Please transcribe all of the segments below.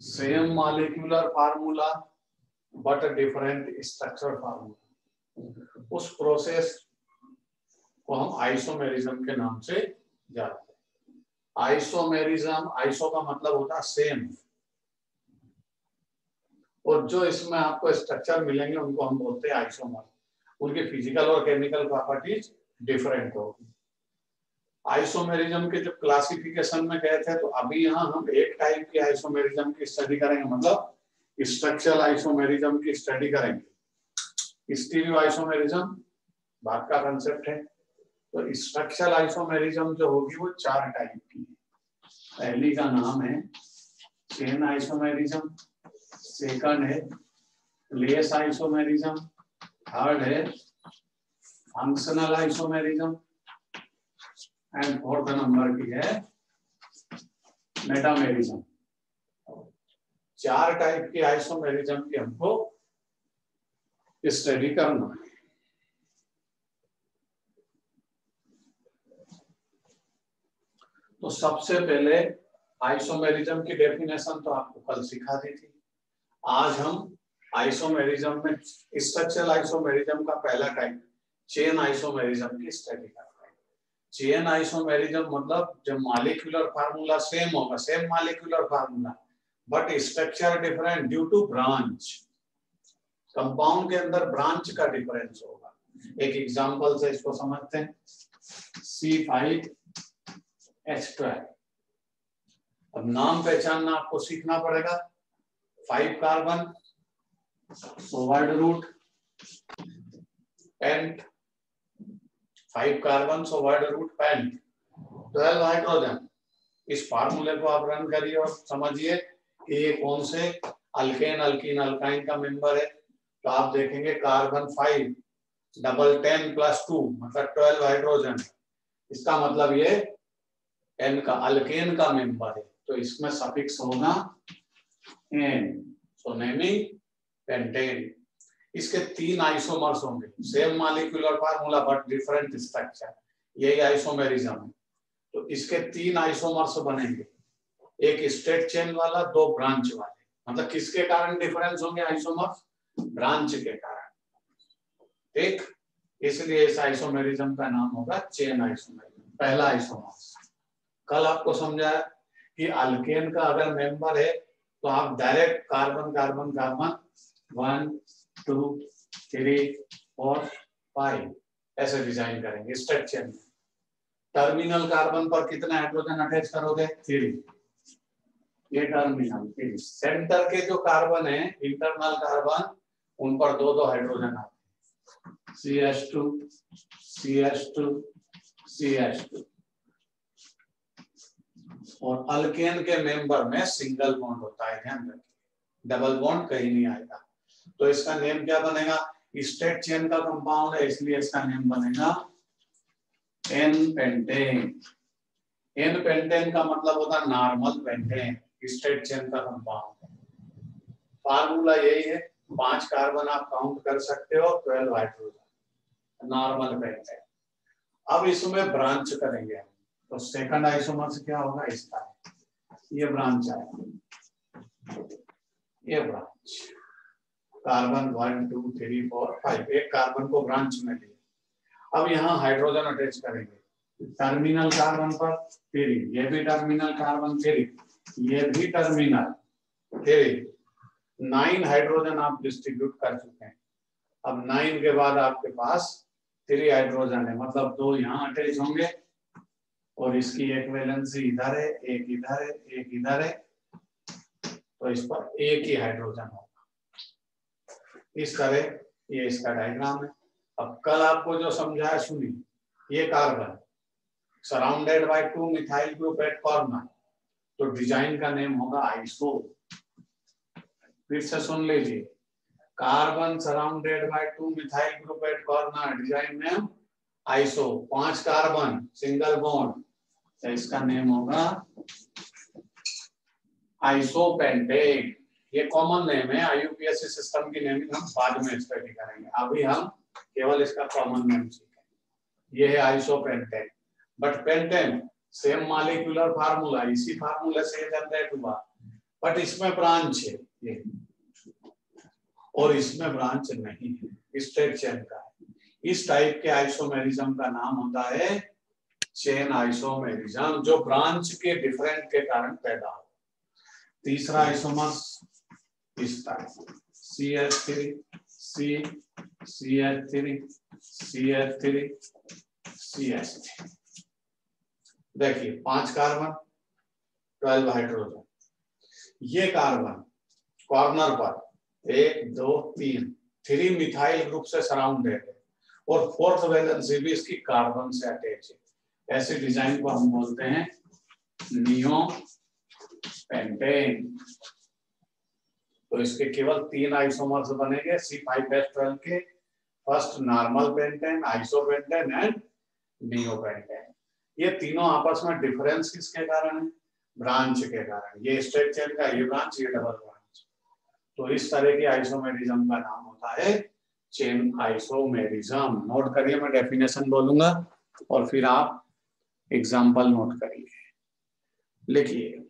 Same molecular formula but different structure formula, उस process को हम आइसोमेरिज्म के नाम से जानते हैं। आइसोमेरिज्म, आइसो का मतलब होता है सेम, और जो इसमें आपको स्ट्रक्चर मिलेंगे उनको हम बोलते हैं आइसोमर। उनकी फिजिकल और केमिकल प्रॉपर्टीज डिफरेंट होगी। आइसोमेरिज्म के जब क्लासिफिकेशन में गए थे तो अभी यहाँ हम एक टाइप की आइसोमेरिज्म की स्टडी करेंगे, मतलब स्ट्रक्चरल आइसोमेरिज्म की स्टडी करेंगे। स्टीरियो आइसोमेरिज्म बात का कंसेप्ट है। तो स्ट्रक्चरल आइसोमेरिज्म जो होगी वो 4 टाइप की है। पहली का नाम है चेन आइसोमेरिज्म, सेकंड है लेस आइसोमेरिज्म, थर्ड है functional isomerism, and fourth number की है मेटामेरिज्म। 4 टाइप की आइसोमेरिज्म की हमको स्टडी करना है। तो सबसे पहले आइसोमेरिज्म की डेफिनेशन तो आपको कल सिखा दी थी। आज हम आइसोमेरिज्म में स्ट्रक्चरल आइसोमेरिज्म का पहला टाइप चेन आइसोमेरिज्म की स्टडी करते हैं। चेन आइसोमेरिज्म मतलब जब मॉलिक्यूलर फार्मूला सेम होगा, same molecular formula but structure different due to branch, compound के अंदर ब्रांच का डिफरेंस होगा। एक एग्जांपल से इसको समझते हैं। C5H12, अब नाम पहचानना आपको सीखना पड़ेगा। 5 carbon, so word root pent, 5 carbon, so word root pent, 12 hydrogen. इस फार्मूले को आप रन करिए और समझिए कि ये कौन से अल्केन, अल्कीन, अल्काइन का मेंबर है। तो आप देखेंगे कार्बन 5 डबल 10 प्लस 2 मतलब 12 हाइड्रोजन। इसका मतलब ये एन का अल्केन का मेंबर है, तो इसमें सफिक्स होगा एन, सो नेमिंग पेंटेन। इसके 3 आइसोमर्स होंगे, same molecular formula but different structure, यही आइसोमेरिज्म है। तो इसके 3 आइसोमर्स बनेंगे, एक स्ट्रेट चेन वाला, 2 ब्रांच वाले। मतलब किसके कारण डिफरेंस होंगे आइसोमर्स? ब्रांच के कारण। ठीक, इसलिए इस आइसोमेरिज्म का नाम होगा चेन आइसोमेरिज्म। पहला आइसोमर्स कल आपको समझाया कि अल्केन का अगर मेंबर है तो आप डायरेक्ट कार्बन कार्बन कार्बन 1 2 3 4 5 ऐसे डिजाइन करेंगे स्ट्रक्चर में। टर्मिनल कार्बन पर कितने हाइड्रोजन अटैच करोगे? 3, ये टर्मिनल। फिर सेंटर के जो कार्बन है, इंटरनल कार्बन, उन पर 2-2 हाइड्रोजन आते हैं, CH2 CH2 CH2। और अल्केन के मेंबर में सिंगल बॉन्ड होता है, ध्यान रखिए, डबल बॉन्ड कहीं नहीं आएगा। तो इसका नेम क्या बनेगा? स्ट्रेट चेन का कंपाउंड है, इसलिए इसका नेम बनेगा एन पेंटेन। एन पेंटेन का मतलब होता है नॉर्मल पेंटेन, स्ट्रेट चेन का कंपाउंड। फार्मूला यही है, 5 कार्बन आप काउंट कर सकते हो, 12 हाइड्रोजन, नॉर्मल पेंटेन। अब इसमें ब्रांच करेंगे हम, तो सेकंड आइसोमर से क्या होगा? इसका ये ब्रांच आएगा, ये ब्रांच कार्बन 1 2 3 4 5, एक कार्बन को ब्रांच में लिया। अब यहाँ हाइड्रोजन अटैच करेंगे, टर्मिनल कार्बन पर 3, ये भी टर्मिनल कार्बन 3, ये भी टर्मिनल 3, 9 हाइड्रोजन आप डिस्ट्रीब्यूट कर चुके हैं। अब 9 के बाद आपके पास 3 हाइड्रोजन है, मतलब 2 यहाँ अटैच होंगे और इसकी एक वैलेंसी इधर है, एक इधर है, एक इधर है, तो इस पर एक ही हाइड्रोजन होगा। इस तरह ये इसका डायग्राम है। अब कल आपको जो समझाया सुनिए, ये carbon surrounded by 2 methyl group at corner, तो डिजाइन का नेम होगा आइसो। फिर से सुन लीजिए, carbon surrounded by 2 methyl group at corner, design name iso. 5 carbon single bond, तो इसका नेम होगा आइसोपेंटेन। ये कॉमन नेम है, IUPAC सिस्टम की नेमिंग हम बाद में स्टडी करेंगे, अभी हम केवल इसका कॉमन नेम सीखेंगे। ये है isopentane. But pentane same molecular formula, इसी फार्मूले से जनरेट हुआ, बट इसमें ब्रांच है ये, और इसमें ब्रांच नहीं है, स्ट्रेट चेन का है। इस टाइप के आइसोमेरिज्म का नाम होता है चेन आइसोमेरिज्म, जो ब्रांच के डिफरेंट के कारण पैदा हो। तीसरा आइसोमर्स इस type CH3 C CH3 CH3 CH3। देखिए 5 कार्बन 12 हाइड्रोजन, ये कार्बन कॉर्नर पर 1 2 3 मिथाइल ग्रुप से सराउंडेड है, और 4th वैलेंसी भी इसकी कार्बन से अटैच है। ऐसे डिजाइन को हम बोलते हैं नियो पेंटेन। तो इसके केवल 3 आइसोमर्स बनेंगे C5H12 के, first normal pentane, isopentane and neopentane. ये तीनों आपस में डिफरेंस किसके कारण है? ब्रांच के कारण। ये स्ट्रेट चेन का ये ब्रांच, ये डबल ब्रांच। तो इस तरह के आइसोमेरिज्म का नाम होता है चेन आइसोमेरिज्म। नोट करिए, मैं डेफिनेशन बोलूंगा और फिर आप एग्जाम्पल नोट करिए, लिखिए।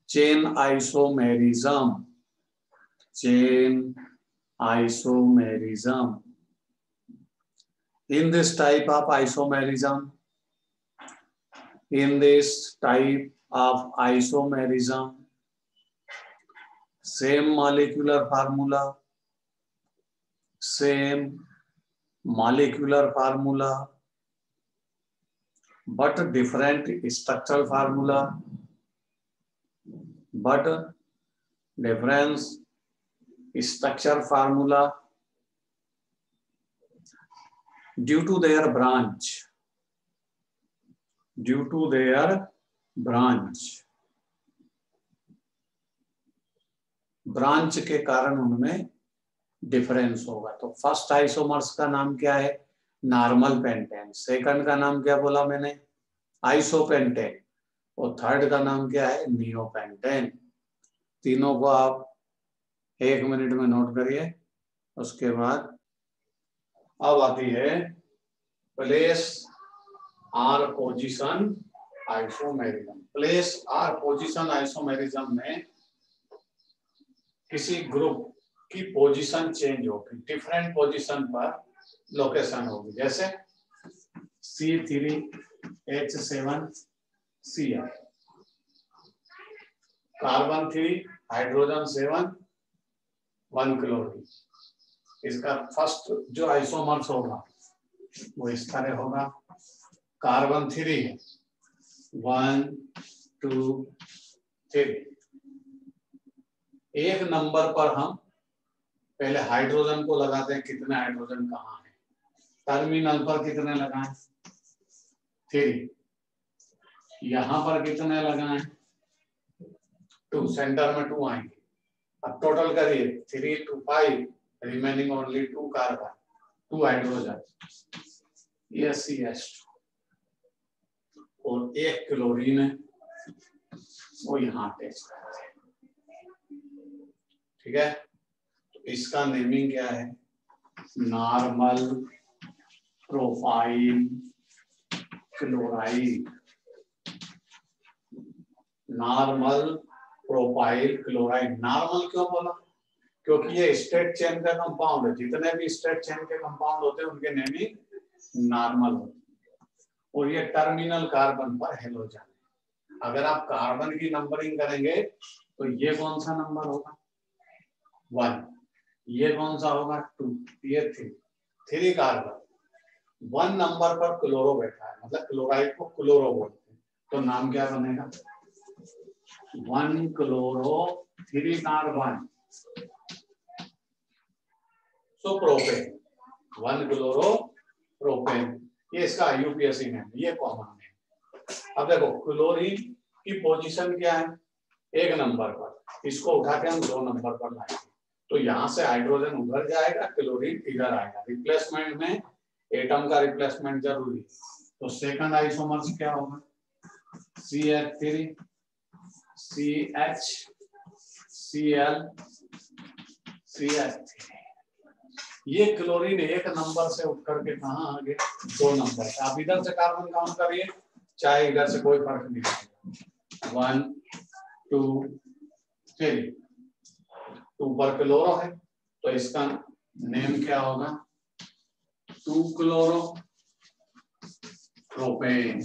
Chain isomerism, chain isomerism. In this type of isomerism, same molecular formula, but different structural formula, due to their branch के कारण उनमें डिफरेंस होगा। तो फर्स्ट आइसोमर्स का नाम क्या है? Normal pentane. सेकंड का नाम क्या बोला मैंने? आइसोपेंटेन। और थर्ड का नाम क्या है? नियोपेंटेन। तीनों को आप 1 मिनट में नोट करिए। उसके बाद अब आती है place or position isomerism. Place or position isomerism में किसी ग्रुप की पोजीशन चेंज होगी, डिफरेंट पोजीशन पर लोकेशन होगी। जैसे C3H7Cl, कार्बन 3 हाइड्रोजन 7 1 क्लोरीन। इसका फर्स्ट जो आइसोमर्स होगा वो इस तरह होगा। कार्बन 3 है 1 2 3। एक नंबर पर हम पहले हाइड्रोजन को लगाते हैं, कितने हाइड्रोजन कहाँ है। टर्मिनल पर कितने लगाएं? 3। यहां पर कितने लगाएं? 2। सेंटर में 2 आएंगे। अब टोटल करिए 3 2 5, रिमेनिंग ओनली 2 कार्बन 2 हाइड्रोजन, ये CH2 और 1 क्लोरीन है वो यहाँ अटैच करते हैं। ठीक है, तो इसका नेमिंग क्या है? Normal profile chloride. Normal profile chloride. Normal क्यों बोला? क्योंकि ये स्ट्रेट चेन का कंपाउंड है। जितने भी स्ट्रेट चेन के कंपाउंड होते हैं उनके नेमिंग नॉर्मल होती है। और ये टर्मिनल कार्बन पर हेलोजन है। अगर आप कार्बन की नंबरिंग करेंगे तो ये कौन सा नंबर होगा? 1। ये कौन सा होगा? 2। ये 3 कार्बन। 1 नंबर पर क्लोरो बैठा है, मतलब क्लोराइड को क्लोरो बोलते हैं। तो नाम क्या बनेगा? 1 chloro 3 carbon so propane. 1 chloro propane, ये इसका IUPAC नेम, ये कॉमन नेम। अब देखो क्लोरीन की पोजीशन क्या है? 1 नंबर पर। इसको उठा के हम 2 नंबर पर लाएंगे तो यहाँ से हाइड्रोजन उधर जाएगा, क्लोरीन इधर आएगा। रिप्लेसमेंट में एटम का रिप्लेसमेंट जरूरी है। तो सेकंड आइसोमर्स क्या होगा? CH3 CH Cl CH3। ये क्लोरीन 1 नंबर से उठ करके कहाँ आ गया? 2 नंबर। आप इधर से कार्बन काउंट करिए, चाहे इधर से, कोई फर्क नहीं पड़ेगा। 1 2 3, 2 पर क्लोरो है तो इसका नेम क्या होगा, 2 क्लोरो प्रोपेन।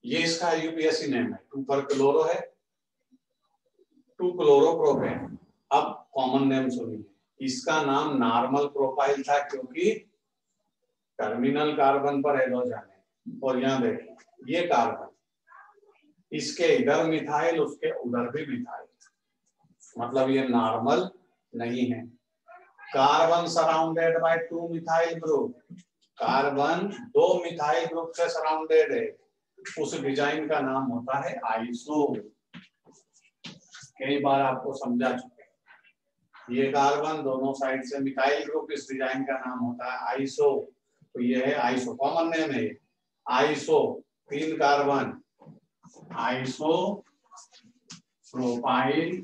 ये इसका यूपीएससी नेम है, 2 पर क्लोरो है, 2 क्लोरो प्रोपेन। अब कॉमन नेम सुनिए, इसका नाम नॉर्मल प्रोफाइल था क्योंकि टर्मिनल कार्बन पर हेलोजन है। और यहाँ देखिए ये कार्बन, इसके इधर मिथाइल उसके उधर भी मिथाइल, मतलब ये नॉर्मल नहीं है। Carbon surrounded by 2 methyl group, carbon 2 methyl group से सराउंडेड है, उस डिजाइन का नाम होता है आइसो। कई बार आपको समझा चुके हैं। ये कार्बन दोनों साइड से मिथाइल ग्रुप, इस डिजाइन का नाम होता है आइसो। तो ये है आइसो, कॉमन नेम है iso. 3 carbon, iso propyl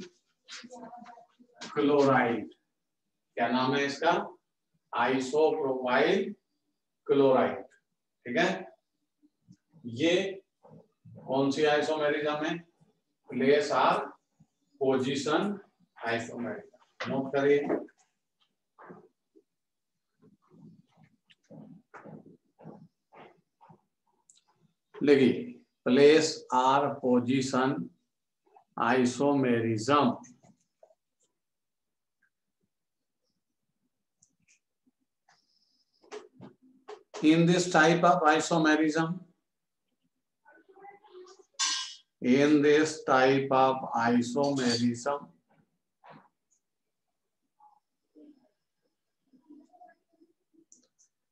chloride, क्या नाम है इसका, आइसो प्रोपाइल क्लोराइड। ठीक है, ये कौन सी आइसोमेरिज्म है, place or position isomerism. Note करिए, देखिए place or position isomerism. In this type of isomerism, in this type of isomerism,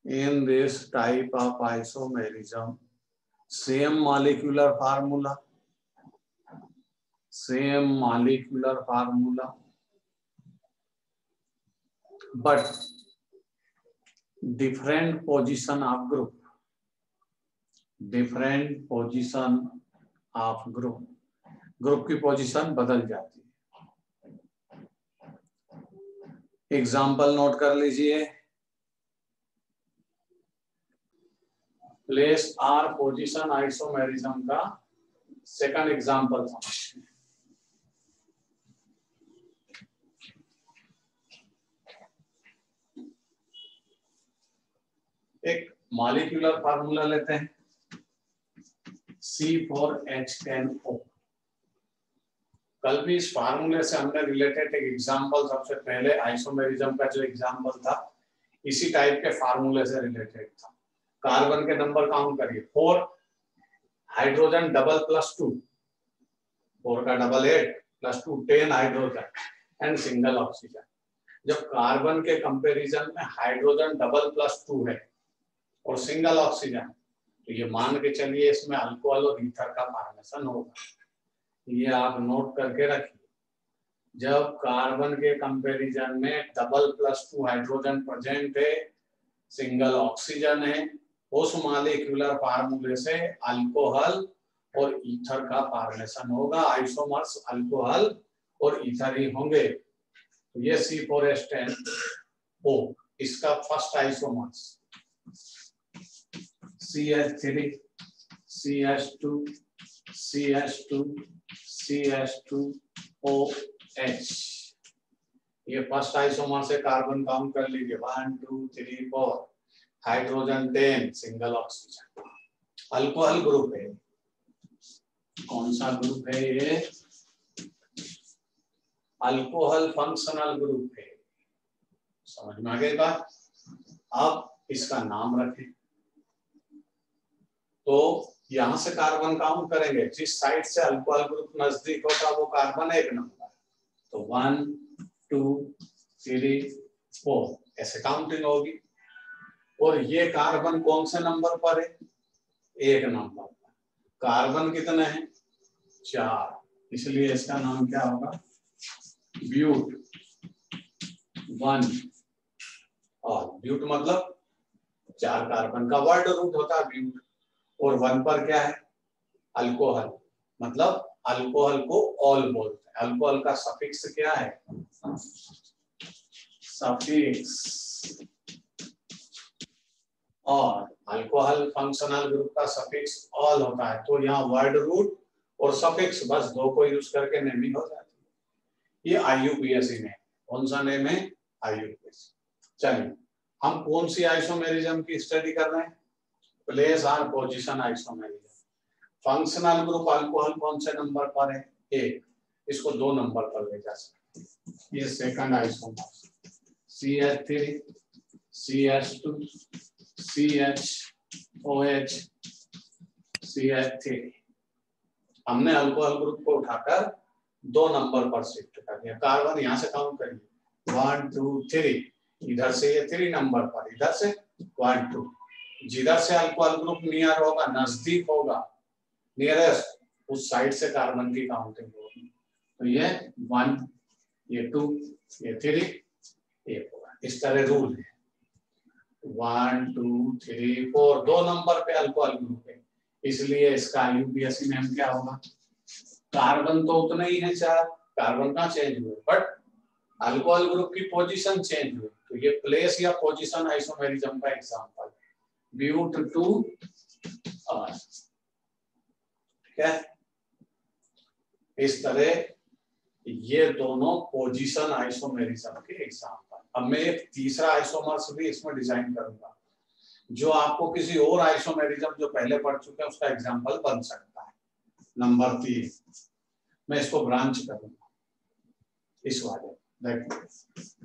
in this type of isomerism, same molecular formula, same molecular formula, but different position of group, different position of group, group की position बदल जाती है। Example note कर लीजिए, place or position isomerism का second example समझते हैं। एक मॉलिक्यूलर फार्मूला लेते हैं, C4H10O। कल भी इस फार्मूले से हमने रिलेटेड एक एग्जाम्पल, सबसे पहले आइसोमेरिज्म का जो एग्जाम्पल था इसी टाइप के फार्मूले से रिलेटेड था। कार्बन के नंबर काउंट करिए, 4 हाइड्रोजन डबल प्लस 2, 4 का double 8 plus 2 10 hydrogen and single oxygen. जब कार्बन के कंपैरिजन में हाइड्रोजन डबल प्लस 2 है और सिंगल ऑक्सीजन, तो ये मान के चलिए इसमें अल्कोहल और ईथर का फॉर्मेशन होगा। ये आप नोट करके रखिए, जब कार्बन के कंपैरिजन में डबल प्लस 2 हाइड्रोजन प्रेजेंट है, सिंगल ऑक्सीजन है, उस मॉलिक्यूलर फार्मूले से अल्कोहल और ईथर का फॉर्मेशन होगा। आइसोमर्स अल्कोहल और ईथर ही होंगे। तो ये C4H10O, इसका first isomers CH3 CH2 CH2 CH2OH। ये फर्स्ट आइसोमर से कार्बन काउंट कर लीजिए, 1 2 3 4, hydrogen 10, single oxygen. Alcohol group है, कौन सा ग्रुप है ये, अल्कोहल फंक्शनल ग्रुप है। समझ में आ गई बात। अब इसका नाम रखें, तो यहां से कार्बन काउंट करेंगे, जिस साइड से अल्कोहल ग्रुप नजदीक होता वो कार्बन 1 नंबर, तो 1 2 3 4 ऐसे काउंटिंग होगी। और ये कार्बन कौन से नंबर पर है, 1 नंबर पर। कार्बन कितने हैं, 4, इसलिए इसका नाम क्या होगा, ब्यूट 1। और ब्यूट मतलब 4 कार्बन का वर्ड रूट होता है ब्यूट। और 1 पर क्या है, अल्कोहल, मतलब अल्कोहल को ऑल बोलते हैं। अल्कोहल का सफिक्स क्या है, सफिक्स और अल्कोहल फंक्शनल ग्रुप का सफिक्स ऑल होता है, तो यहाँ वर्ड रूट और सफिक्स बस दो को यूज करके नेमिंग हो जाती है। ये IUPAC नेम, कौन सा नेम है? IUPAC। चलिए हम कौन सी आइसोमेरिज्म की स्टडी कर रहे हैं? प्लेस और position isomerism. Functional group alcohol कौन से नंबर पर है? 1, इसको 2 नंबर पर ले जा सकते हैं। ये second isomer CH3 CH2 CHOH CH3। हमने अल्कोहल ग्रुप को उठाकर 2 नंबर पर शिफ्ट कर दिया। कार्बन यहां से काउंट करिए 1 2 3, इधर से ये 3 नंबर पर, इधर से 1 2, जिधर से अल्कोहल ग्रुप नियर होगा, नजदीक होगा, नियरेस्ट, उस साइड से कार्बन की काउंटिंग होगी। तो ये 1, ये 2, ये 3, ये 4, इस तरह रूल है। 1 2 3 4, 2 नंबर पे अल्कोहल ग्रुप है, इसलिए इसका IUPAC नेम क्या होगा? कार्बन तो उतना ही है 4, कार्बन कहाँ चेंज हुए, बट अल्कोहल ग्रुप की पोजीशन चेंज हुई, तो ये प्लेस या पोजीशन आइसोमेरिज्म का एग्जांपल। ब्यूट 2 और क्या, इस तरह ये दोनों पोजीशन आइसोमेरिज्म के एग्जांपल। अब मैं एक तीसरा आइसोमर्स भी इसमें डिजाइन करूंगा, जो आपको किसी और आइसोमेरिज्म जो पहले पढ़ चुके हैं उसका एग्जांपल बन सकता है। नंबर 3, मैं इसको ब्रांच करूंगा इस वाले, देखो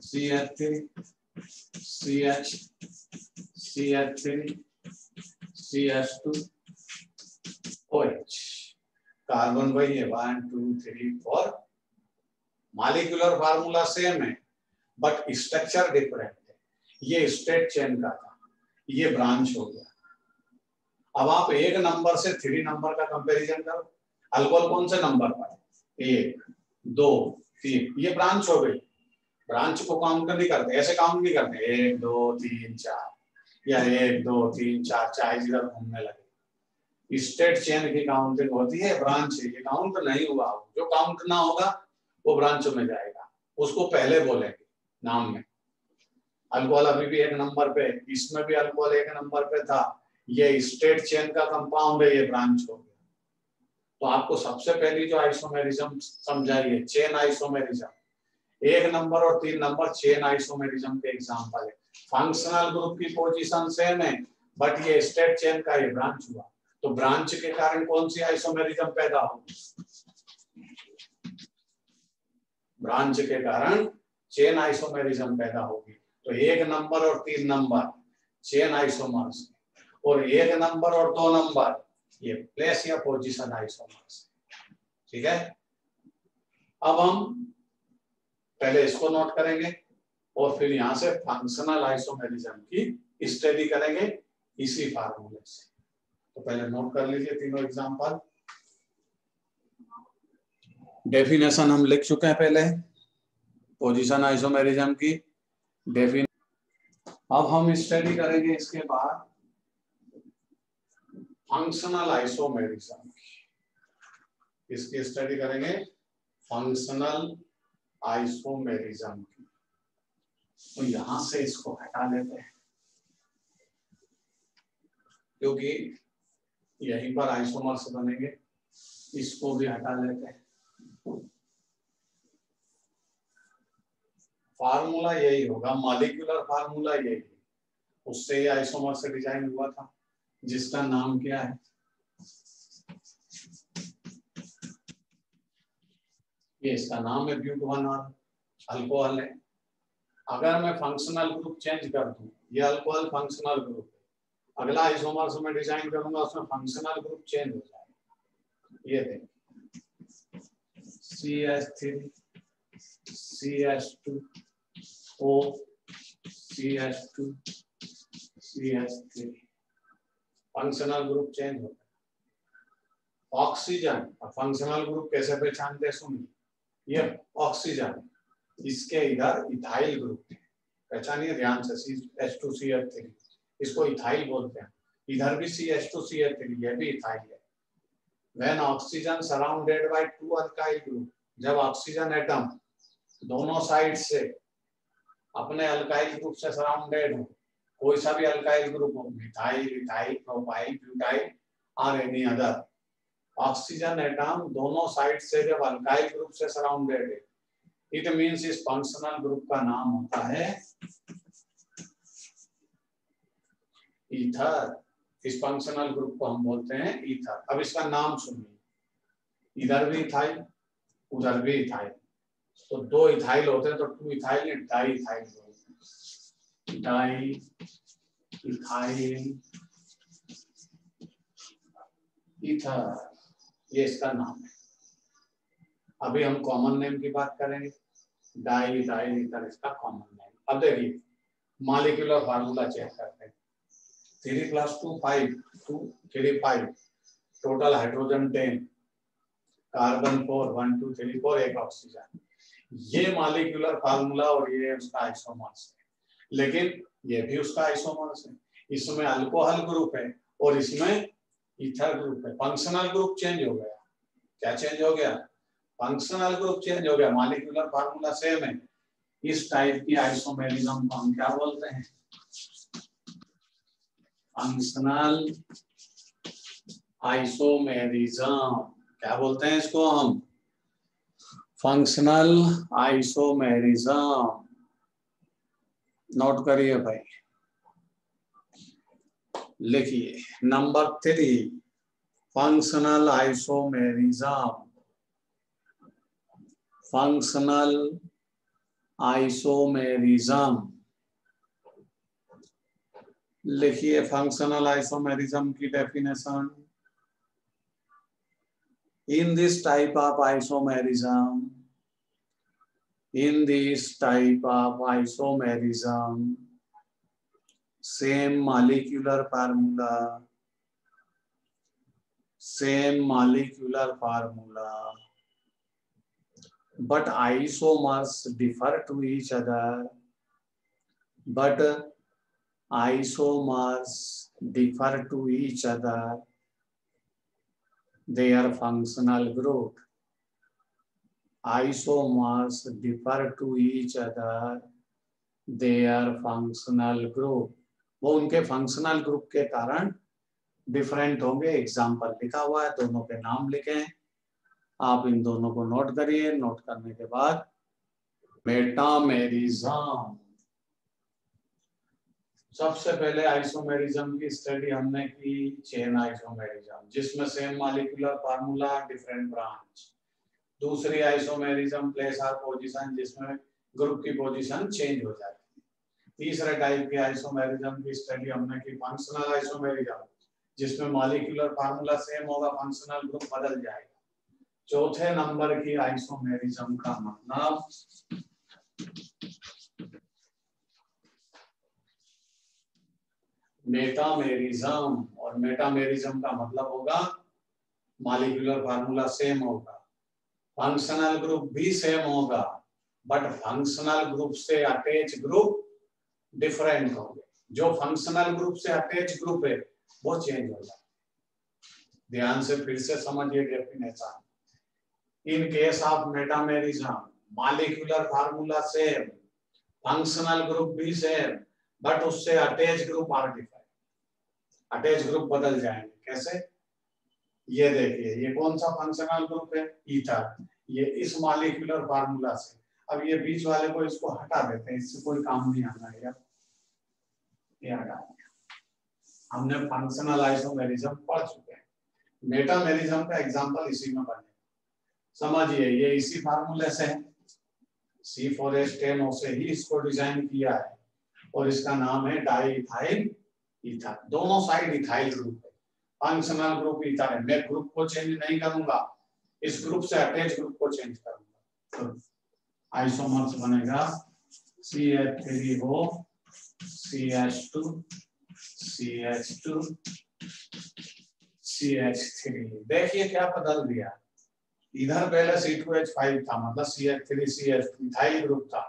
CH3 CH CH3 CH2 OH। Carbon वही है 1 2 3 4, मॉलिक्यूलर फार्मूला सेम है बट स्ट्रक्चर डिफरेंट है। ये स्ट्रेट चेन का था, ये ब्रांच हो गया। अब आप 1 नंबर से 3 नंबर का कंपैरिजन करो, अल्कोहल कौन से नंबर पर? 1 2 3, ये ब्रांच हो गई। ब्रांच को काउंट नहीं करते, ऐसे काउंट नहीं करते 1 2 3 4, या 1 2 3 4 चाहे इधर घूमने लगे। स्ट्रेट चेन की काउंटिंग होती है, ब्रांच ये काउंट नहीं हुआ, जो काउंट ना होगा वो ब्रांच में जाएगा, उसको पहले बोलेंगे नाम में। अल्कोहल अभी भी 1 नंबर पे, इसमें भी अल्कोहल 1 नंबर पे था, ये स्ट्रेट चेन का कंपाउंड है, ये ब्रांच हो गया। तो आपको सबसे पहली जो आइसोमेरिज्म समझाइए, चेन आइसोमेरिज्म। 1 नंबर और 3 नंबर चेन आइसोमेरिज्म के एग्जांपल है। फंक्शनल ग्रुप की पोजीशन सेम है बट ये स्ट्रेट चेन का ये ब्रांच हुआ, तो ब्रांच के कारण कौन सी आइसोमेरिज्म पैदा होगी? ब्रांच के कारण चेन आइसोमेरिज्म पैदा होगी। तो 1 नंबर और 3 नंबर चेन आइसोमर्स, और 1 नंबर और 2 नंबर ये प्लेस या पोजीशन आइसोमर्स। ठीक है, अब हम पहले इसको नोट करेंगे और फिर यहां से फंक्शनल आइसोमेरिज्म की स्टडी करेंगे इसी फार्मूले से। तो पहले नोट कर लीजिए तीनों एग्जांपल। डेफिनेशन हम लिख चुके हैं पहले, पोजीशन आइसोमेरिज्म की डेफिनेशन। अब हम स्टडी करेंगे इसके बाद फंक्शनल आइसोमेरिज्म की, इसकी स्टडी करेंगे फंक्शनल आइसोमेरिज्म की। तो यहां से इसको हटा लेते हैं क्योंकि यहीं पर आइसोमर्स बनेंगे, इसको भी हटा लेते हैं। फार्मूला यही होगा, मॉलिक्यूलर फार्मूला यही, उससे ये आइसोमर से डिजाइन हुआ था, जिसका नाम क्या है? ये इसका नाम है ब्यूट 1 अल्कोहल है। अगर मैं फंक्शनल ग्रुप चेंज कर दूं, ये अल्कोहल फंक्शनल ग्रुप है, अगला आइसोमर से मैं डिजाइन करूंगा उसमें फंक्शनल ग्रुप चेंज हो जाएगा। ये देखिए CH3 CH2 O CH2 CH3, functional group change होता है। ऑक्सीजन, फंक्शनल ग्रुप कैसे पहचानते हैं सुनिए, ये ऑक्सीजन, इसके इधर इथाइल ग्रुप है, पहचानिए ध्यान से, H2CH3, इसको इथाइल बोलते हैं। इधर भी CH2CH3, ये भी इथाइल है। When oxygen surrounded by 2 alkyl group, जब ऑक्सीजन एटम दोनों साइड से अपने अल्काइल ग्रुप से सराउंडेड हो, कोई सा भी अल्काइल ग्रुप हो, मिथाइल, इथाइल, प्रोपाइल, ब्यूटाइल और एनी अदर, ऑक्सीजन एटम दोनों साइड से जब अल्काइल ग्रुप से सराउंडेड है, इट मींस इस फंक्शनल ग्रुप का नाम होता है ईथर। इस फंक्शनल ग्रुप को हम बोलते हैं ईथर। अब इसका नाम सुनिए, इधर भी इथाइल, उधर भी इथाइल, तो दो इथाइल होते हैं तो टू इथाइल डाई इथाइल बोलते हैं। डाई इथाइल ईथर, ये इसका नाम है। अभी हम कॉमन नेम की बात करेंगे, डाई इथाइल ईथर इसका कॉमन नेम। अब देखिए मॉलिक्यूलर फार्मूला चेक करते हैं। 3 + 2 5, 2 3 5, टोटल हाइड्रोजन 10, कार्बन 4 1 2 3 4, एक ऑक्सीजन। ये मॉलिक्यूलर फार्मूला और ये उसका आइसोमर्स है, लेकिन ये भी उसका आइसोमर्स है। इसमें अल्कोहल ग्रुप है और इसमें ईथर ग्रुप है। फंक्शनल ग्रुप चेंज हो गया। क्या चेंज हो गया? फंक्शनल ग्रुप चेंज हो गया, मॉलिक्यूलर फार्मूला सेम है। इस टाइप की आइसोमेरिज्म को हम क्या बोलते हैं? Functional isomerism. क्या बोलते हैं इसको हम? Functional isomerism. नोट करिए भाई, लिखिए number 3, functional isomerism. Functional isomerism लिखिए। फंक्शनल आइसोमेरिज्म की definition, in this type of isomerism, same molecular formula, but isomers differ to each other. Their functional group. Isomers differ to each other, their functional group. वो उनके functional group के कारण different होंगे। Example लिखा हुआ है, दोनों के नाम लिखें। आप इन दोनों को नोट करिए। नोट करने के बाद मेटामेरिज्म। सबसे पहले आइसोमेरिज्म की स्टडी हमने की चेन आइसोमेरिज्म, जिसमें same molecular formula different branch. दूसरी आइसोमेरिज्म प्लेस ऑफ पोजीशन, जिसमें ग्रुप की पोजीशन चेंज हो जाती है। तीसरे टाइप की आइसोमेरिज्म की स्टडी हमने की फंक्शनल आइसोमेरिज्म, जिसमें मॉलिक्यूलर फार्मूला सेम होगा, फंक्शनल ग्रुप बदल जाएगा। चौथे नंबर की आइसोमेरिज्म का मतलब मेटामेरिज्म, और मेटामेरिज्म का मतलब होगा मॉलिक्यूलर फार्मूला सेम होगा, फंक्शनल ग्रुप भी सेम होगा, बट फंक्शनल ग्रुप से अटैच ग्रुप डिफरेंट होंगे। जो फंक्शनल ग्रुप से अटैच ग्रुप है वो चेंज हो जाए। ध्यान से फिर से समझिए definition. In case of metamerism, molecular formula same, functional group भी सेम, बट उससे attach group are different. Attach group बदल जाएंगे। कैसे? ये देखिए, ये कौन सा फंक्शनल ग्रुप है? ईथर। ये इस मॉलिक्यूलर फार्मूला से, अब ये बीच वाले को इसको हटा देते हैं, इससे कोई काम नहीं आना है। ये हटा दिया। हमने फंक्शनल आइसोमेरिज्म पढ़ चुके हैं। मेटामेरिज्म का एग्जांपल इसी में बनेगा। समझिए, ये इसी फार्मूले से है, C4H10O से ही इसको डिजाइन किया है, और इसका नाम है डाई इथाइल ईथर। दोनों साइड इथाइल ग्रुप है, फंक्शनल ग्रुप ईथर है। मैं ग्रुप को चेंज नहीं करूंगा, इस ग्रुप से अटैच ग्रुप को चेंज करूंगा। तो आइसोमर्स बनेगा CH3O CH2 CH2 CH3। देखिए क्या बदल दिया। इधर पहले C2H5 था, मतलब CH3 CH2 इथाइल ग्रुप था,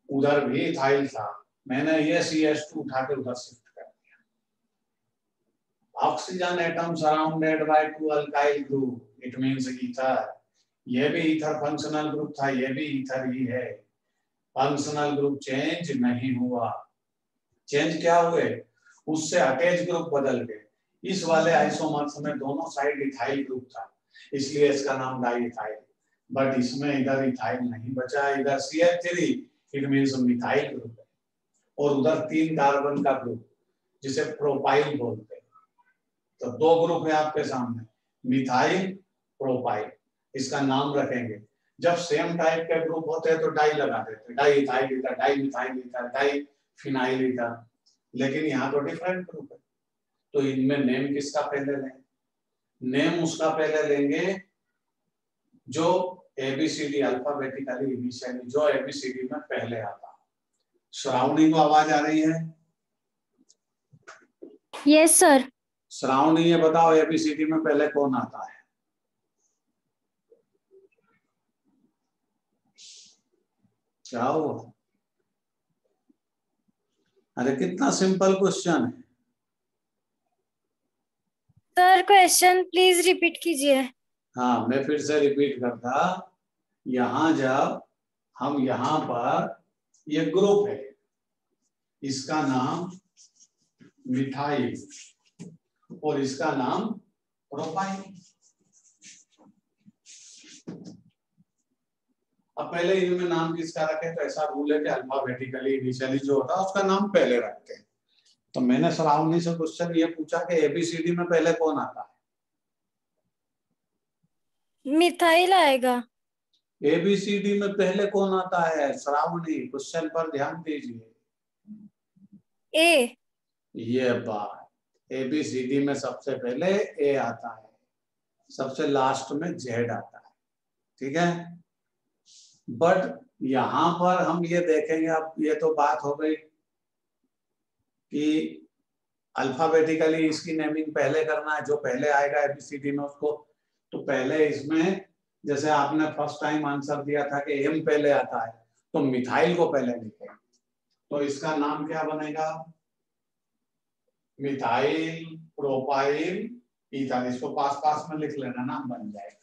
उधर भी इथाइल था। मैंने ये CH2 उठा के उधर शिफ्ट कर दिया। Oxygen atom surrounded by 2 alkyl group, it means ether. ये भी ईथर फंक्शनल ग्रुप था, ये भी ईथर ही है। फंक्शनल ग्रुप चेंज नहीं हुआ। चेंज क्या हुए, उससे अटैच ग्रुप बदल गए। इस वाले आइसोमर्स में दोनों साइड इथाइल ग्रुप था, इसलिए इसका नाम डाई इथाइल। बट इसमें इधर इथाइल नहीं बचा, इधर CH3, it means methyl group है, और उधर 3 कार्बन का ग्रुप जिसे प्रोपाइल बोलते हैं। तो 2 ग्रुप है आपके सामने, मिथाइल प्रोपाइल, इसका नाम रखेंगे। जब सेम टाइप के ग्रुप होते हैं तो डाई लगा देते हैं, di ethyl ether, di methyl ether, di phenyl ether. लेकिन यहाँ तो डिफरेंट ग्रुप है, तो इनमें नेम किसका पहले लेंगे? नेम उसका पहले लेंगे जो ABCD अल्फाबेटिकली इनिशियली, जो ABCD में पहले आता। श्रावणी को आवाज आ रही है? Yes sir. श्रावणी, ये बताओ ABCD में पहले कौन आता है? क्या हुआ? अरे कितना सिंपल क्वेश्चन है। सर क्वेश्चन प्लीज रिपीट कीजिए। हाँ, मैं फिर से रिपीट करता। यहाँ जब हम यहाँ पर, ये ग्रुप है, इसका नाम मिथाइल और इसका नाम प्रोपाइल। अब पहले इनमें नाम किसका रखे, तो ऐसा रूल है कि अल्फाबेटिकली इनिशियली जो होता है उसका नाम पहले रखते हैं। तो मैंने श्रावणी से क्वेश्चन ये पूछा कि ABCD में पहले कौन आता है? मिथाइल आएगा। ABCD में पहले कौन आता है श्रावणी? क्वेश्चन पर ध्यान दीजिए। ए। ये बात, ABCD में सबसे पहले A आता है, सबसे लास्ट में Z आता है, ठीक है। बट यहां पर हम ये देखेंगे, अब ये तो बात हो गई कि अल्फाबेटिकली इसकी नेमिंग पहले करना है, जो पहले आएगा ABCD में उसको। तो पहले इसमें, जैसे आपने फर्स्ट टाइम आंसर दिया था कि M पहले आता है, तो मिथाइल को पहले लिखें, तो इसका नाम क्या बनेगा? Methyl propyl ether. इसको पास पास में लिख लेना, नाम बन जाएगा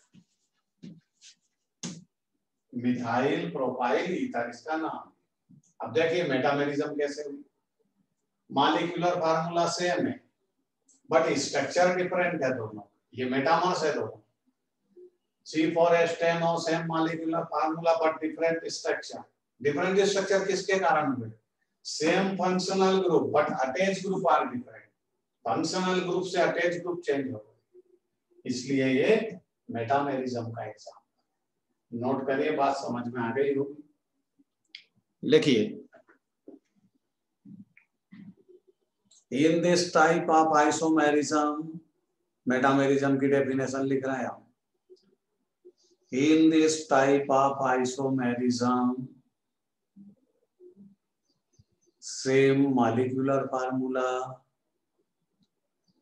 मिथाइल प्रोपाइल ईथर, इसका नाम। अब देखिए मेटामेरिज्म कैसे हुई। मॉलिक्यूलर फार्मूला सेम है बट स्ट्रक्चर डिफरेंट है दोनों, ये मेटामर्स है दोनों। C4H10 same molecular formula but different structure. Different structure किसके कारण हुए? Same functional group but attach group are different. Functional group से अटैच ग्रुप चेंज हो गए, इसलिए ये मेटामेरिज्म का एग्जाम्पल। नोट करिए, बात समझ में आ गई होगी। लिखिए, in this type of isomerism, metamerism की डेफिनेशन लिख रहे हैं हम। In this type of isomerism same molecular formula,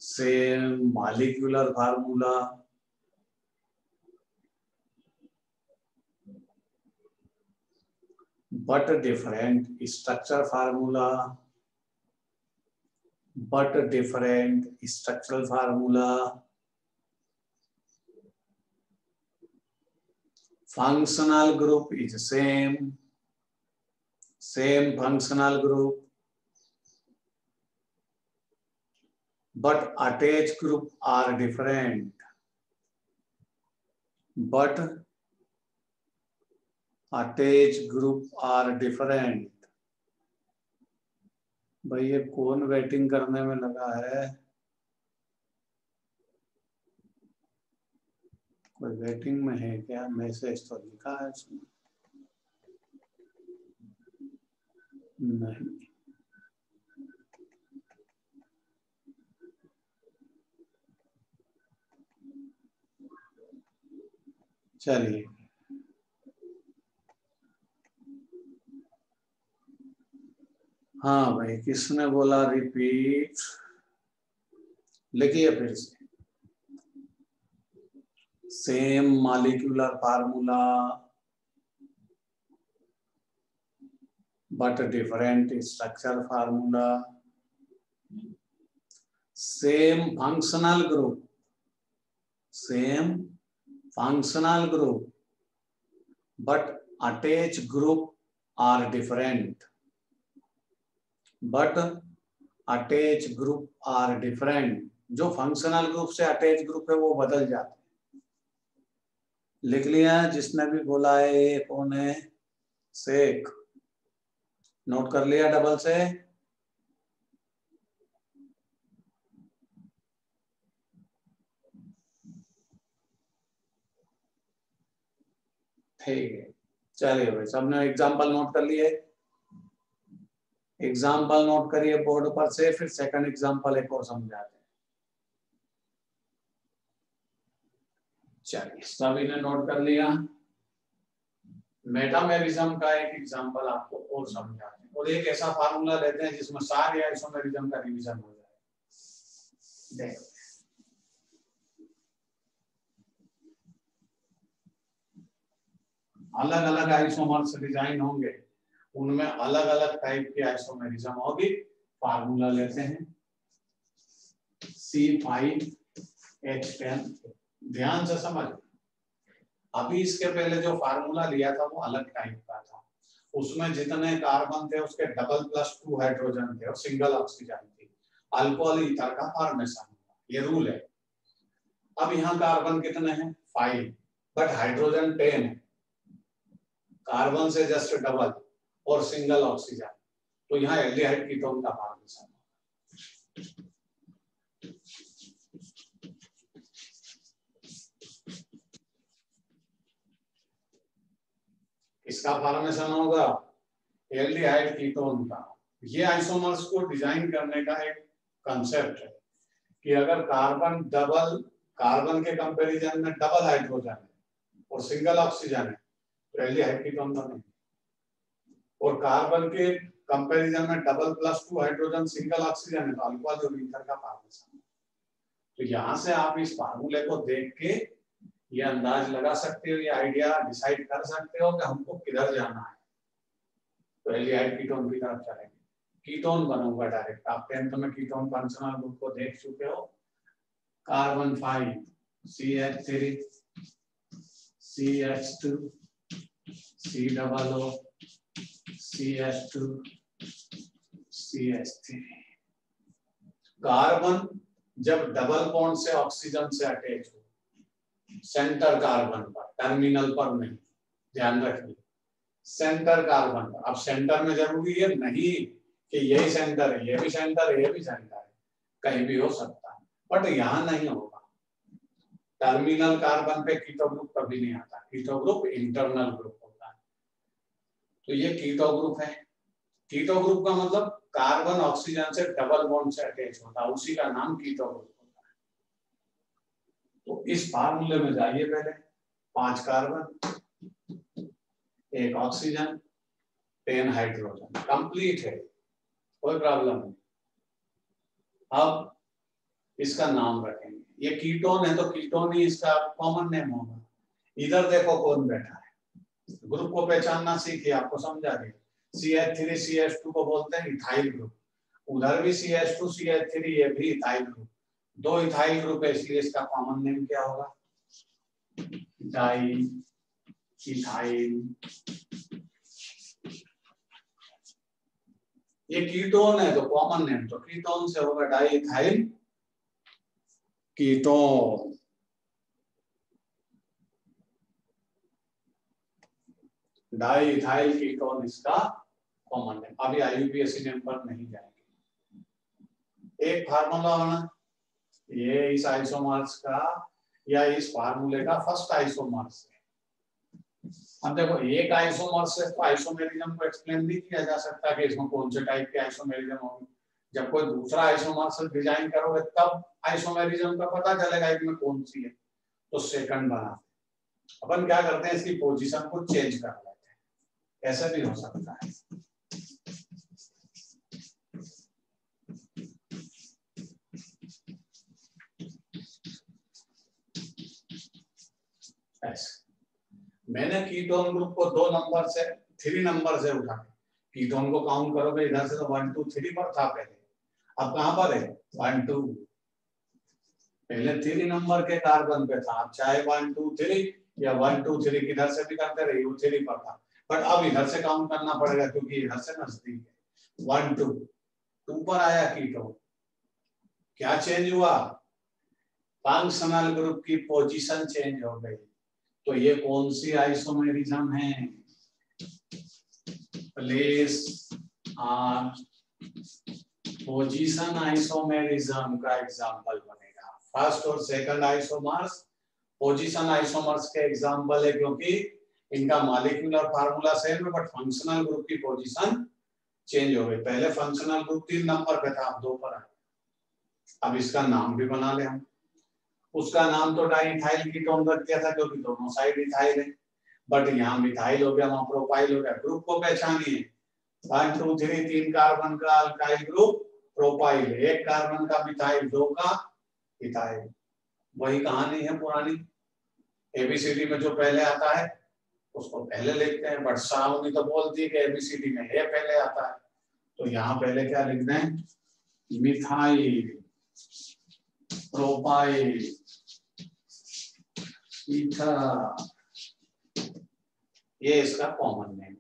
same molecular formula, but different structure formula, but different structural formula. Functional group is same functional group, but attached group are different. But attached group are different. भाई ये कौन waiting करने में लगा है? कोई waiting में है क्या? मैसेज तो लिखा है इसमें नहीं। चलिए, हाँ भाई, किसने बोला रिपीट? लिखिए फिर से। Same molecular formula but different structure formula, same functional group, same functional group but attach group are different, but attach group are different, जो फंक्शनल ग्रुप से अटैच ग्रुप है वो बदल जाते हैं। लिख लिया जिसने भी बोला है, ये कौन है, सेक, नोट कर लिया डबल से। ठीक है, चलिए भाई सबने एग्जाम्पल नोट कर लिए, एग्जाम्पल नोट करिए बोर्ड पर से, फिर सेकंड एग्जाम्पल एक और समझाते हैं। चलिए सभी ने नोट कर लिया। मेटामेरिज्म का एक एग्जाम्पल आपको और समझाते हैं, और एक ऐसा फार्मूला लेते हैं जिसमें सारे आइसोमेरिज्म का रिवीजन हो जाए। देखो अलग अलग आइसोमर्स डिजाइन होंगे, उनमें अलग अलग टाइप के आइसोमेरिज्म होगी। फार्मूला लेते हैं C5H10, ध्यान से समझ। अभी इसके पहले जो फार्मूला लिया था वो अलग टाइप का था, उसमें जितने कार्बन थे उसके डबल प्लस 2 हाइड्रोजन थे और सिंगल ऑक्सीजन थी, अल्कोहल ईथर का फॉर्मेशन हुआ, ये रूल है। अब यहाँ कार्बन कितने हैं, 5, बट हाइड्रोजन 10 है, कार्बन से जस्ट डबल और सिंगल ऑक्सीजन, तो यहाँ एल्डिहाइड कीटोन का फॉर्मेशन। इसका फॉर्मेशन होगा एल्डिहाइड कीटोन का। ये आइसोमर्स को डिजाइन करने का एक कंसेप्ट है कि अगर कार्बन के कंपैरिजन में डबल हाइड्रोजन है और सिंगल ऑक्सीजन है तो एल्डिहाइड कीटोन बनेगा, और कार्बन के कंपैरिजन में double plus 2 hydrogen single oxygen है तो अल्कोहल ईथर का फॉर्मेशन। तो यहाँ से आप इस फार्मूले को देख के ये अंदाज लगा सकते हो, ये आइडिया डिसाइड कर सकते हो कि हमको किधर जाना है। तो एल्डिहाइड कीटोन की तरफ चलेंगे, कीटोन बनूंगा डायरेक्ट। आप 10th में कीटोन फंक्शनल ग्रुप को देख चुके हो, carbon 5 CH3 CH2 COO CH2 CH3। Carbon जब डबल बॉन्ड से ऑक्सीजन से अटैच हो, सेंटर कार्बन पर, टर्मिनल पर नहीं, ध्यान रखिए सेंटर कार्बन पर। अब सेंटर में जरूरी है नहीं कि यही सेंटर है, ये भी सेंटर है, ये भी सेंटर है, कहीं भी हो सकता है, बट यहाँ नहीं होगा। टर्मिनल कार्बन पे कीटो ग्रुप कभी नहीं आता, कीटो ग्रुप इंटरनल ग्रुप होता है। तो ये कीटो ग्रुप है। कीटो ग्रुप का मतलब कार्बन ऑक्सीजन से डबल बॉन्ड से अटैच होता है, उसी का नाम कीटो ग्रुप होता है। तो इस फार्मूले में जाइए, पहले 5 कार्बन 1 ऑक्सीजन 10 हाइड्रोजन, कंप्लीट है, कोई प्रॉब्लम नहीं। अब इसका नाम रखेंगे, ये कीटोन है तो कीटोन ही इसका कॉमन नेम होगा। इधर देखो कौन बैठा है, ग्रुप को पहचानना सीखिए, आपको समझा दिया। CH3 CH2 को बोलते हैं इथाइल ग्रुप, उधर भी CH2 CH3, ये भी इथाइल ग्रुप, 2 इथाइल ग्रुप है, इसलिए इसका कॉमन नेम क्या होगा, डाई इथाइल। ये कीटोन है तो कॉमन नेम तो कीटोन से होगा di ethyl ketone. Di ethyl ketone इसका कॉमन नेम। अभी IUPAC नेम पर नहीं जाएंगे। एक फार्मूला होना, ये इस आइसोमर्स का या इस फार्मूले का फर्स्ट आइसोमर्स है। अब देखो एक आइसोमर्स से तो आइसोमेरिज्म को एक्सप्लेन नहीं किया जा सकता कि इसमें कौन से टाइप के आइसोमेरिज्म होंगे। जब कोई दूसरा आइसोमर्स डिजाइन करोगे तब आइसोमेरिज्म का पता चलेगा इसमें कौन सी है। तो सेकंड बना, अपन क्या करते हैं, इसकी पोजीशन को चेंज कर लेते हैं, ऐसा भी हो सकता है। ऐसे मैंने कीटोन ग्रुप को 2 नंबर से 3 नंबर से उठा के, कीटोन को काउंट करोगे इधर से तो 1 2 3 पर था पहले, अब कहां पर है 1 2, पहले 3 नंबर के कार्बन पे था, अब चाहे 1 2 3 या 1 2 3 किधर से भी करते रहिए वो 3 पर था, बट अब इधर से काउंट करना पड़ेगा क्योंकि इधर से नजदीक है। 1 2 2 पर आया कीटोन, क्या चेंज हुआ? फंक्शनल ग्रुप की पोजीशन चेंज हो गई। तो ये कौन सी आइसोमेरिज्म है? प्लेस और पोजीशन आइसोमेरिज्म का एग्जांपल बनेगा। फर्स्ट और सेकंड आइसोमर्स पोजीशन आइसोमर्स के एग्जांपल है, क्योंकि इनका मॉलिक्यूलर फार्मूला सेम है बट फंक्शनल ग्रुप की पोजीशन चेंज हो गई। पहले फंक्शनल ग्रुप 3 नंबर पे था, अब 2 पर है। अब इसका नाम भी बना ले हम। उसका नाम तो डाइइथाइल कीटोन रख दिया था क्योंकि दोनों साइड इथाइल है, बट यहाँ मिथाइल हो गया, वहां प्रोपाइल हो गया। ग्रुप को पहचानिए, 1 2 3 3 कार्बन का अल्काइल ग्रुप प्रोपाइल, 1 कार्बन का मिथाइल, 2 का इथाइल। वही कहानी है पुरानी, एबीसीडी में जो पहले आता है उसको पहले लिखते हैं, बट श्रावणी तो बोलती है कि एबीसीडी में ए पहले आता है, तो यहाँ पहले क्या लिख दें? मिथाइल, प्रोपाइल, ईथर, ये इसका कॉमन नेम।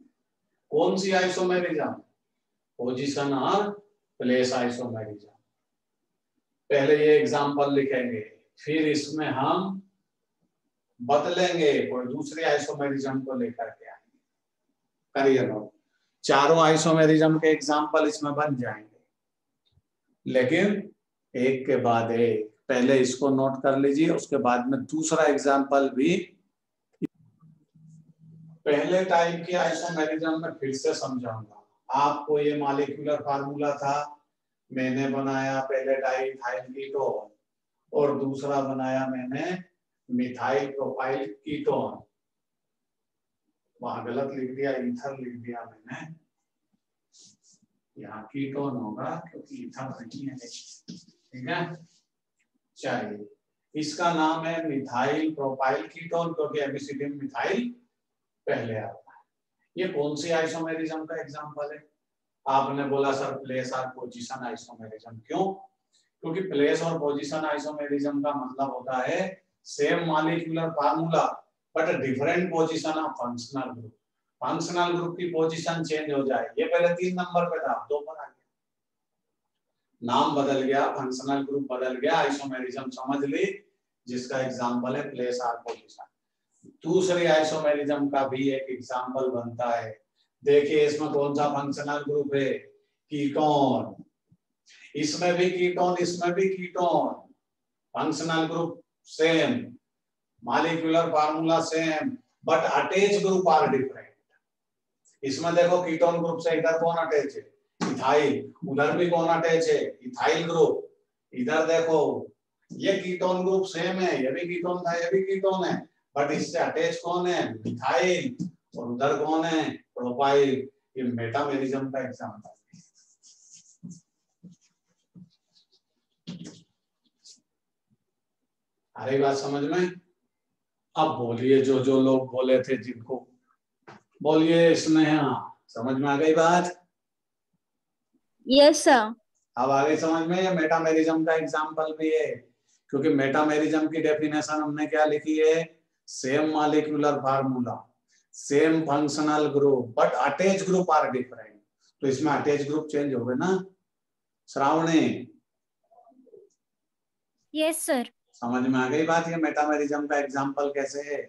कौन सी आइसोमेरिज्म? पोजीशन और प्लेस आइसोमेरिज्म। पहले ये एग्जांपल लिखेंगे, फिर इसमें हम बदलेंगे, कोई दूसरी आइसोमेरिज्म को लेकर के आएंगे। करिए नोट, चारों आइसोमेरिज्म के एग्जांपल इसमें बन जाएंगे, लेकिन एक के बाद एक। पहले इसको नोट कर लीजिए, उसके बाद में दूसरा एग्जांपल भी। पहले टाइप की आइसोमेरिज्म में फिर से समझाऊंगा आपको। ये मॉलिक्यूलर फार्मूला था, मैंने बनाया पहले डाइइथाइल कीटोन और दूसरा बनाया मैंने मिथाइल प्रोपाइल कीटोन। वहां गलत लिख दिया, ईथर लिख दिया मैंने, यहाँ कीटोन होगा क्योंकि ईथर नहीं है। ठीक है, चलिए इसका नाम है मिथाइल प्रोपाइल कीटोन, क्योंकि एबीसीडी में मिथाइल पहले आता है। ये कौन सी आइसोमेरिज्म का एग्जांपल है? आपने बोला सर प्लेस और पोजीशन आइसोमेरिज्म। क्यों? क्योंकि प्लेस और पोजीशन आइसोमेरिज्म का मतलब होता है same molecular formula but different position of functional group. Functional group की पोजीशन चेंज हो जाए। ये पहले 3 नंबर पे था, 2 पर आ गया, नाम बदल गया, फंक्शनल ग्रुप बदल गया, आइसोमेरिज्म समझ ली, जिसका एग्जांपल है प्लेस और पोजीशन। दूसरी आइसोमेरिज्म का भी एक एग्जांपल बनता है। देखिए इसमें कौन सा फंक्शनल ग्रुप है? कीटोन। इसमें भी कीटोन, इसमें भी ketone, functional group same, molecular formula same, but attach group are different. इसमें देखो कीटोन ग्रुप से इधर कौन अटैच है? इथाइल। उधर भी कौन अटैच है? Ethyl group. इधर देखो ये कीटोन ग्रुप सेम है, ये भी कीटोन था, ये भी कीटोन है, बट इससे अटैच कौन है? मिथाइल। और उधर कौन है? प्रोपाइल। ये मेटामेरिज्म का एग्जांपल है। आ रही बात समझ में? अब बोलिए, जो जो लोग बोले थे जिनको, बोलिए स्नेहा, समझ में आ गई बात? Yes sir. अब आगे समझ में? ये मेटामेरिज्म का एग्जांपल भी है, क्योंकि मेटामेरिज्म की डेफिनेशन हमने क्या लिखी है? Same molecular formula, same functional group, but attach group are different. तो इसमें अटैच ग्रुप चेंज हो गए ना श्रावणी? Yes sir. समझ में आ गई बात? ये मेटामेरिज्म का एग्जांपल कैसे है?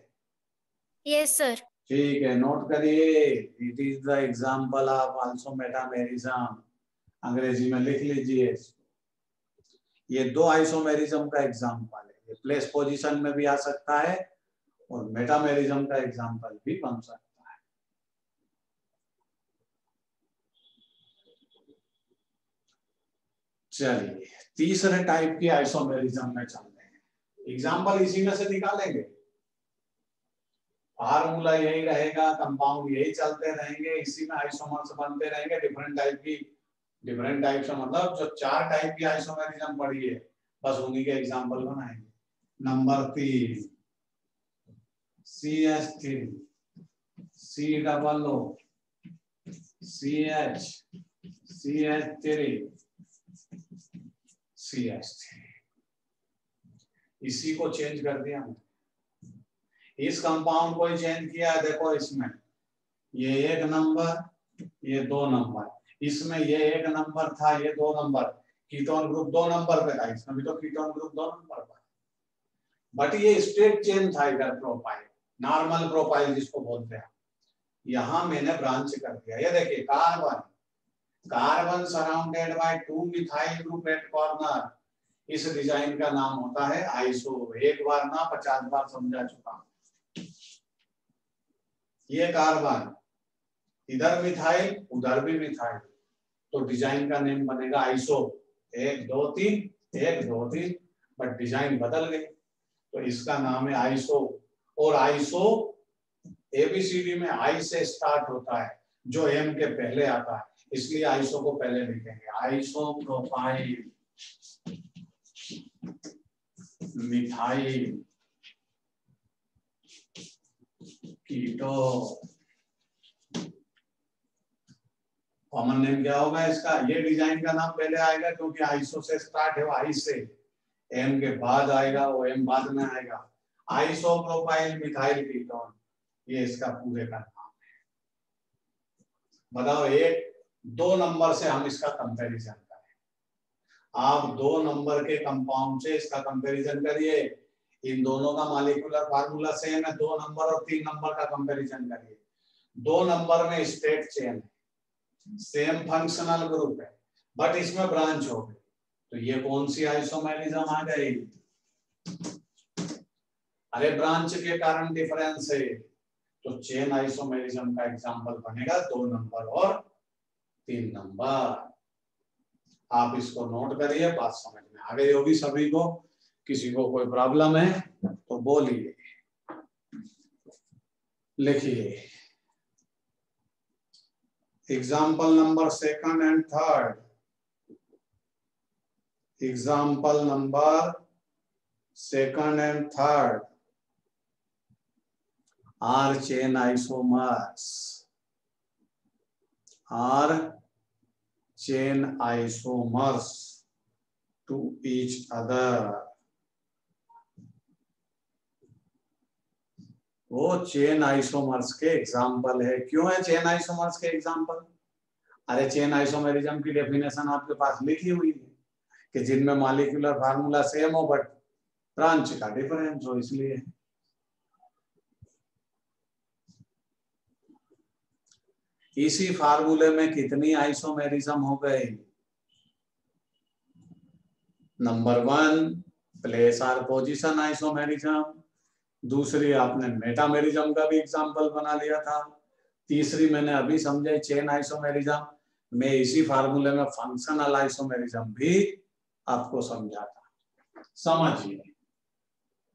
Yes sir. ठीक है, नोट करिए, it is the example of also metamerism. अंग्रेजी में लिख लीजिए, ये 2 आइसोमेरिज्म का एग्जांपल है। ये प्लेस पोजीशन में भी आ सकता है और मेटामेरिज्म का एग्जांपल भी बन सकता है। चलिए तीसरे टाइप की आइसोमेरिज्म में चलते हैं। एग्जांपल इसी में से निकालेंगे, फार्मूला यही रहेगा, कंपाउंड यही चलते रहेंगे, इसी में आइसोमर्स बनते रहेंगे। डिफरेंट टाइप की, डिफरेंट टाइप से मतलब जो 4 टाइप की आइसोमेरिज्म पढ़ी है बस उन्हीं के एग्जांपल बनाएंगे। Number 3 CH3 COO CH CH3 CH3। इसी को चेंज कर दिया हमने, इस कंपाउंड को ही चेंज किया है। देखो इसमें ये 1 नंबर, ये 2 नंबर, इसमें ये 1 नंबर था, ये 2 नंबर, कीटोन ग्रुप 2 नंबर पे था, इसमें भी तो कीटोन ग्रुप 2 नंबर पर, बट ये स्ट्रेट चेन था इधर प्रोफाइल, नॉर्मल प्रोफाइल जिसको बोलते हैं। यहां मैंने ब्रांच कर दिया, ये देखिए carbon, carbon surrounded by 2 methyl group at corner, इस डिजाइन का नाम होता है आइसो। एक बार ना 50 बार समझा चुका हूं। ये कार्बन, इधर मिथाइल, उधर भी मिथाइल, तो डिजाइन का नेम बनेगा आइसो। 1 2 3, 1 2 3, बट डिजाइन बदल गई, तो इसका नाम है आइसो। और आइसो एबीसीडी में आई से स्टार्ट होता है, जो एम के पहले आता है, इसलिए आइसो को पहले लिखेंगे। आइसो प्रोपाइल मिथाइल कीटो, कॉमन नेम क्या होगा इसका? ये डिजाइन का नाम पहले आएगा क्योंकि आइसो से स्टार्ट है, आई से, एम के बाद आएगा, वो एम बाद में आएगा। आइसो प्रोपाइल मिथाइल कीटोन, ये इसका पूरे का नाम है। बताओ 1 2 नंबर से हम इसका कंपैरिजन करें। आप 2 नंबर के कंपाउंड से इसका कंपैरिजन करिए, इन दोनों का मॉलिक्यूलर फार्मूला सेम है। 2 नंबर और 3 नंबर का कंपैरिजन करिए। 2 नंबर में स्ट्रेट चेन है, सेम फंक्शनल ग्रुप है, बट इसमें ब्रांच हो गई, तो ये कौन सी आइसोमेरिज्म आ गई? अरे ब्रांच के कारण डिफरेंस है, तो चेन आइसोमेरिज्म का एग्जांपल बनेगा 2 नंबर और 3 नंबर। आप इसको नोट करिए, बात समझ में आ गई होगी सभी को। किसी को कोई प्रॉब्लम है तो बोलिए, लिखिए। Example number 2 and 3, example number 2 and 3 are chain isomers, are chain isomers to each other। वो चेन आइसोमर्स के एग्जाम्पल है। क्यों है चेन आइसोमर्स के एग्जाम्पल? अरे चेन आइसोमेरिज्म की डेफिनेशन आपके पास लिखी हुई है कि जिनमें मॉलिक्यूलर फार्मूला सेम हो बट ब्रांच का डिफरेंस हो, इसलिए। इसी फार्मूले में कितनी आइसोमेरिज्म हो गई? नंबर 1 प्लेस और पोजीशन आइसोमेरिज्म, दूसरी आपने मेटामेरिज्म का भी एग्जांपल बना लिया था, तीसरी मैंने अभी समझाई चेन आइसोमेरिज्म में इसी फार्मूले में फंक्शनल आइसोमेरिज्म भी आपको समझा था। समझिए,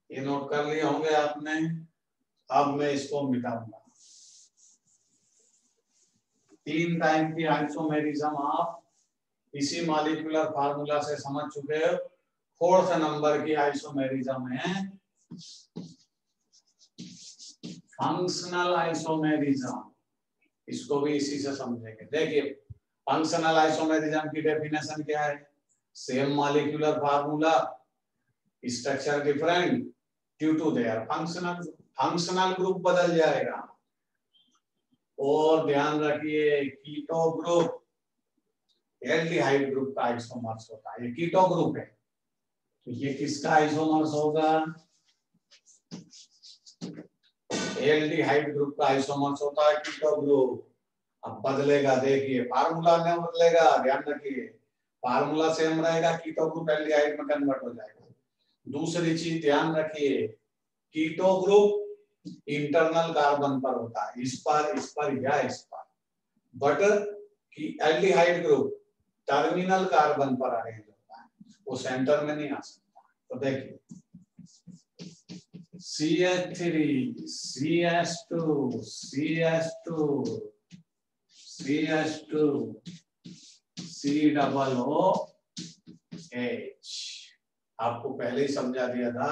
ये नोट कर लिए होंगे आपने। अब मैं इसको मिटाऊंगा। 3 टाइप की आइसोमेरिज्म आप इसी मॉलिक्यूलर फार्मूला से समझ चुके हो। 4th नंबर की आइसोमेरिज्म है फंक्शनल आइसोमेरिज्म, इसको भी इसी से समझेंगे। देखिए फंक्शनल आइसोमेरिज्म की डेफिनेशन क्या है? Same molecular formula, structure different due to their functional group बदल जाएगा। और ध्यान रखिए कीटो ग्रुप एल्डिहाइड ग्रुप का आइसोमर्स होता है। ये कीटो ग्रुप है, तो ये किसका आइसोमर्स होगा? एल्डिहाइड ग्रुप का आइसोमर्स होता है कीटो ग्रुप। अब बदलेगा, देखिए फार्मूला में बदलेगा, ध्यान रखिए फार्मूला सेम रहेगा, कीटो ग्रुप एल्डिहाइड में कन्वर्ट हो जाएगा। दूसरी चीज ध्यान रखिए, कीटो ग्रुप इंटरनल कार्बन पर होता है, इस पर या इस पर, but aldehyde group terminal carbon पर अरेंज होता है, वो सेंटर में नहीं आ सकता। तो देखिए CH3 CH2 CH2 CH2 COOH, आपको पहले ही समझा दिया था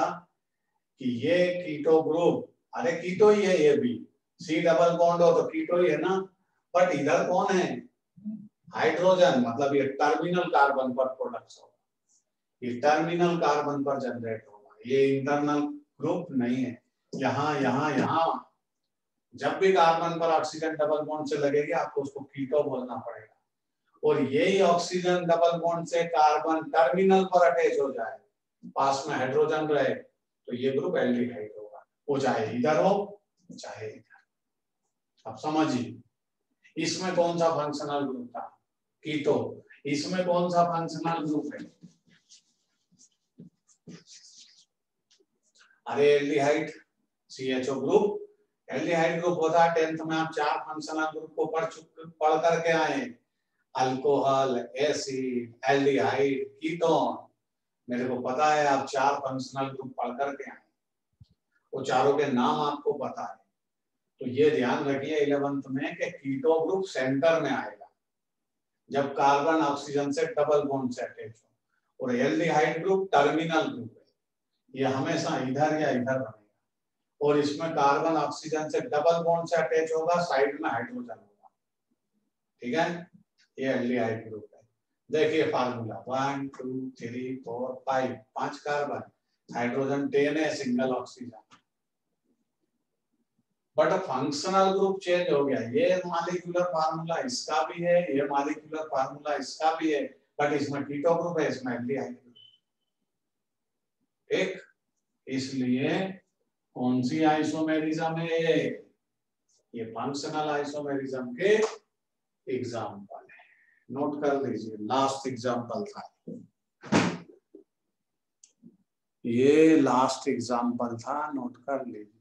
कि ये कीटो ग्रुप, अरे कीटो ही है, ये भी C डबल बॉन्ड हो तो कीटो ही है ना, बट इधर कौन है? हाइड्रोजन, मतलब ये टर्मिनल कार्बन पर प्रोडक्ट होगा, ये टर्मिनल कार्बन पर जनरेट होगा, ये इंटरनल ग्रुप नहीं है। यहाँ यहाँ यहाँ जब भी कार्बन पर ऑक्सीजन डबल बॉन्ड से लगेगी आपको उसको कीटो बोलना पड़ेगा। और यही ऑक्सीजन डबल बॉन्ड से कार्बन टर्मिनल पर अटैच हो जाए, पास में हाइड्रोजन रहे, तो ये ग्रुप एल्डिहाइड होगा, वो चाहे इधर हो चाहे इधर। अब समझिए इसमें कौन सा फंक्शनल ग्रुप था, कीटो, इसमें कौन सा फंक्शनल ग्रुप है, अरे aldehyde, CHO group aldehyde group होता है। 10th में आप 4 फंक्शनल ग्रुप को पढ़ करके आए, अल्कोहल, एसिड, एल्डिहाइड, कीटोन। मेरे को पता है आप 4 फंक्शनल ग्रुप पढ़ करके आए, वो चारों के नाम आपको पता है। तो ये ध्यान रखिए 11th में कि कीटो ग्रुप सेंटर में आएगा जब कार्बन ऑक्सीजन से डबल बॉन्ड से अटैच हो, और एल्डिहाइड ग्रुप टर्मिनल ग्रुप है, ये हमेशा इधर या इधर बनेगा, और इसमें कार्बन ऑक्सीजन से डबल बॉन्ड से अटैच होगा, साइड में हाइड्रोजन होगा। ठीक है, ये एल्डिहाइड ग्रुप है। देखिए फार्मूला 1 2 3 4 5, 5 कार्बन, हाइड्रोजन 10 है, single oxygen. But functional group change हो गया, ये मॉलिक्यूलर फार्मूला इसका भी है, ये मॉलिक्यूलर फार्मूला इसका भी है, बट इसमें कीटो ग्रुप है, इसमें एल्डिहाइड ग्रुप। ठीक, इसलिए कौन सी आइसोमेरिज्म है ये फंक्शनल आइसोमेरिज्म के एग्जाम्पल है, नोट कर लीजिए। लास्ट एग्जाम्पल था ये, लास्ट एग्जाम्पल था, नोट कर लीजिए।